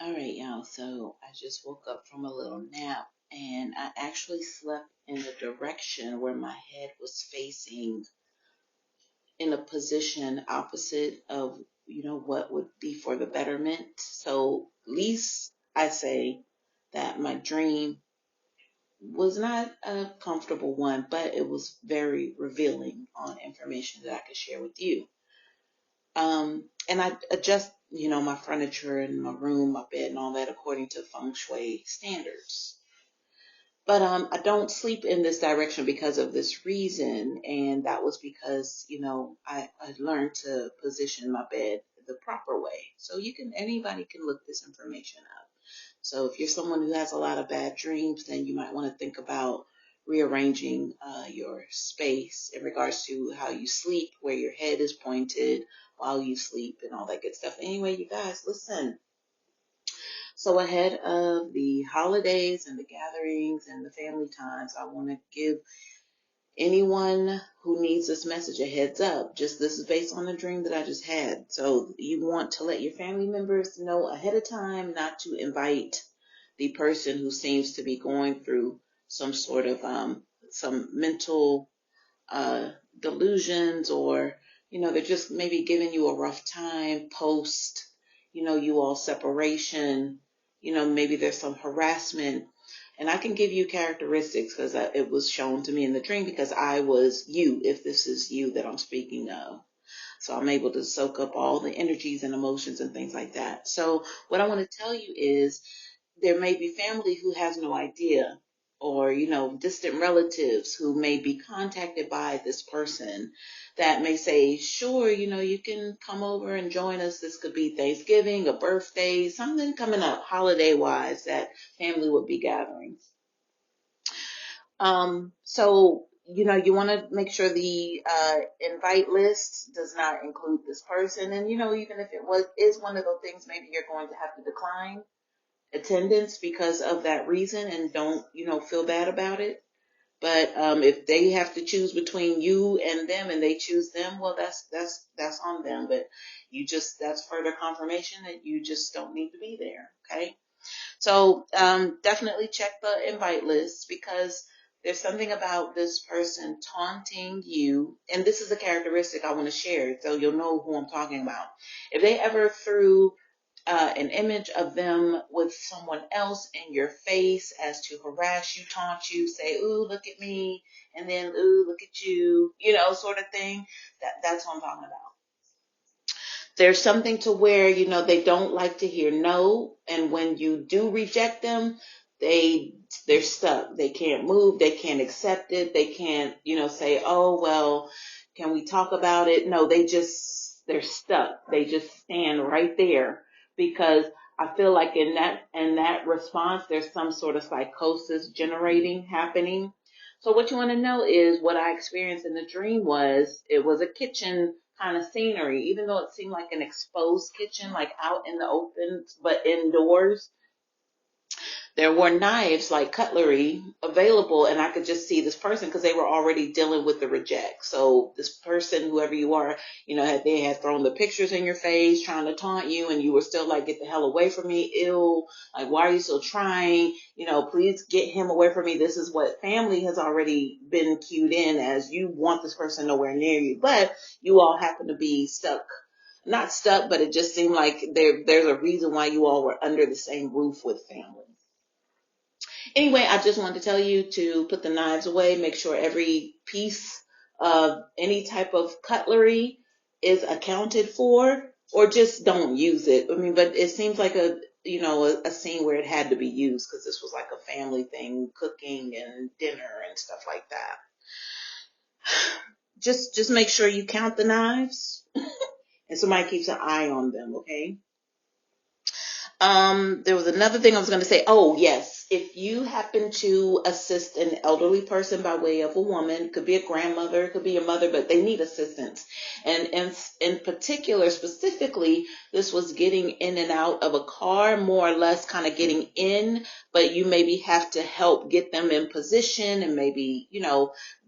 All right, y'all. So I just woke up from a little nap and I actually slept in the direction where my head was facing in a position opposite of, what would be for the betterment. So at least I say that my dream was not a comfortable one, but it was very revealing on information that I could share with you. And I adjust, my furniture in my room, my bed, and all that according to feng shui standards. But I don't sleep in this direction because of this reason, and that was because I learned to position my bed the proper way. So anybody can look this information up. So if you're someone who has a lot of bad dreams, then you might want to think about rearranging your space in regards to how you sleep, where your head is pointed while you sleep, and all that good stuff. Anyway, you guys, listen. So ahead of the holidays and the gatherings and the family times, I want to give anyone who needs this message a heads up. Just this is based on the dream that I just had. So you want to let your family members know ahead of time not to invite the person who seems to be going through some sort of some mental uh, delusions, or they're just maybe giving you a rough time post you all separation. Maybe there's some harassment, and I can give you characteristics because it was shown to me in the dream, because I was you, if this is you that I'm speaking of. So I'm able to soak up all the energies and emotions and things like that. So what I want to tell you is there may be family who has no idea, or distant relatives who may be contacted by this person that may say, sure, you can come over and join us. This could be Thanksgiving, a birthday, something coming up holiday wise that family would be gathering. So you want to make sure the invite list does not include this person, and even if it was is one of those things, maybe you're going to have to decline attendance because of that reason, and don't feel bad about it. But if they have to choose between you and them, and they choose them, well, that's on them. But that's further confirmation that you just don't need to be there. Okay. So definitely check the invite list, because there's something about this person taunting you, and this is a characteristic I want to share, so you'll know who I'm talking about. If they ever threw an image of them with someone else in your face as to harass you, taunt you, say, "Ooh, look at me," and then, "Ooh, look at you," sort of thing. That's what I'm talking about. There's something to where they don't like to hear no, and when you do reject them, they're stuck. They can't move. They can't accept it. They can't say, "Oh well, can we talk about it?" No, they're stuck. They just stand right there, because I feel like in that response there's some sort of psychosis generating happening. So what you want to know is what I experienced in the dream was, it was a kitchen kind of scenery, even though it seemed like an exposed kitchen, like out in the open, but indoors. There were knives, like cutlery, available, and I could just see this person, because they were already dealing with the reject. So this person, whoever you are, they had thrown the pictures in your face, trying to taunt you, and you were still like, "Get the hell away from me, ill, like, why are you still trying, please get him away from me." This is what family has already been cued in as, you want this person nowhere near you, but you all happen to be stuck. Not stuck, but it just seemed like there's a reason why you all were under the same roof with family. Anyway, I just wanted to tell you to put the knives away. Make sure every piece of any type of cutlery is accounted for, or just don't use it. I mean, but it seems like a scene where it had to be used, because this was like a family thing, cooking and dinner and stuff like that. Just make sure you count the knives and somebody keeps an eye on them, okay? There was another thing I was going to say. Oh, yes. If you happen to assist an elderly person by way of a woman, it could be a grandmother, it could be a mother, but they need assistance. And in particular, specifically, this was getting in and out of a car, more or less kind of getting in, but you maybe have to help get them in position, and maybe,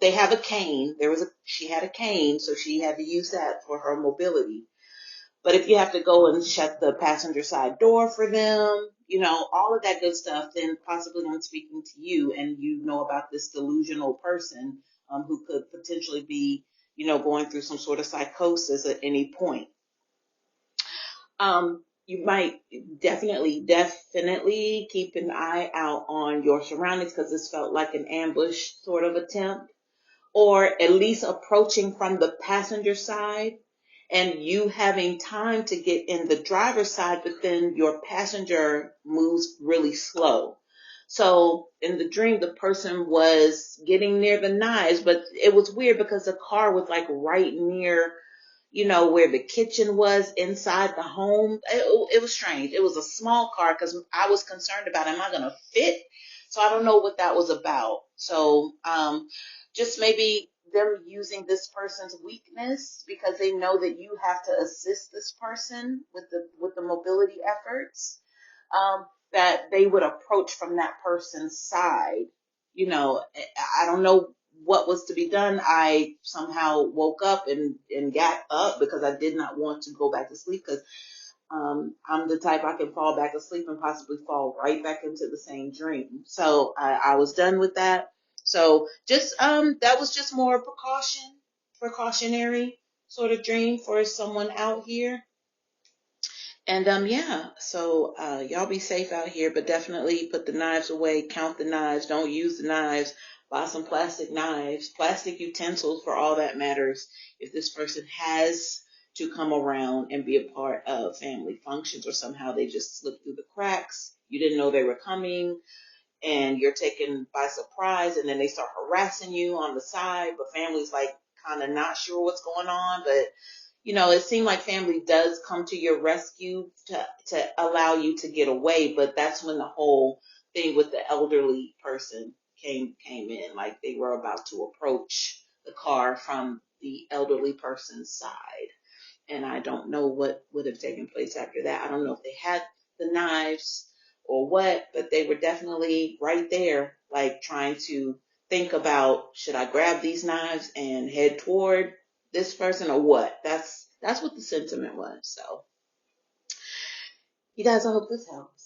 they have a cane. She had a cane, so she had to use that for her mobility. But if you have to go and shut the passenger side door for them, all of that good stuff, then possibly I'm speaking to you and you know about this delusional person who could potentially be, going through some sort of psychosis at any point. You might definitely keep an eye out on your surroundings because this felt like an ambush sort of attempt, or at least approaching from the passenger side and you having time to get in the driver's side, but then your passenger moves really slow. So in the dream, the person was getting near the knives, but it was weird because the car was like right near, where the kitchen was inside the home. It was strange. It was a small car because I was concerned about, am I going to fit? So I don't know what that was about. So, just maybe them using this person's weakness because they know that you have to assist this person with the mobility efforts, that they would approach from that person's side. I don't know what was to be done. I somehow woke up and got up because I did not want to go back to sleep because I'm the type I can fall back asleep and possibly fall right back into the same dream. So I was done with that. So just that was just more precautionary sort of dream for someone out here. And yeah, so y'all be safe out here, but definitely put the knives away, count the knives, don't use the knives, buy some plastic knives, plastic utensils for all that matters. If this person has to come around and be a part of family functions or somehow they just slipped through the cracks, you didn't know they were coming, and you're taken by surprise, and then they start harassing you on the side, but family's like kind of not sure what's going on, but it seemed like family does come to your rescue to allow you to get away, but that's when the whole thing with the elderly person came in, like they were about to approach the car from the elderly person's side. And I don't know what would have taken place after that. I don't know if they had the knives or what, but they were definitely right there, like trying to think about, should I grab these knives and head toward this person or what? That's what the sentiment was. So, you guys, I hope this helps.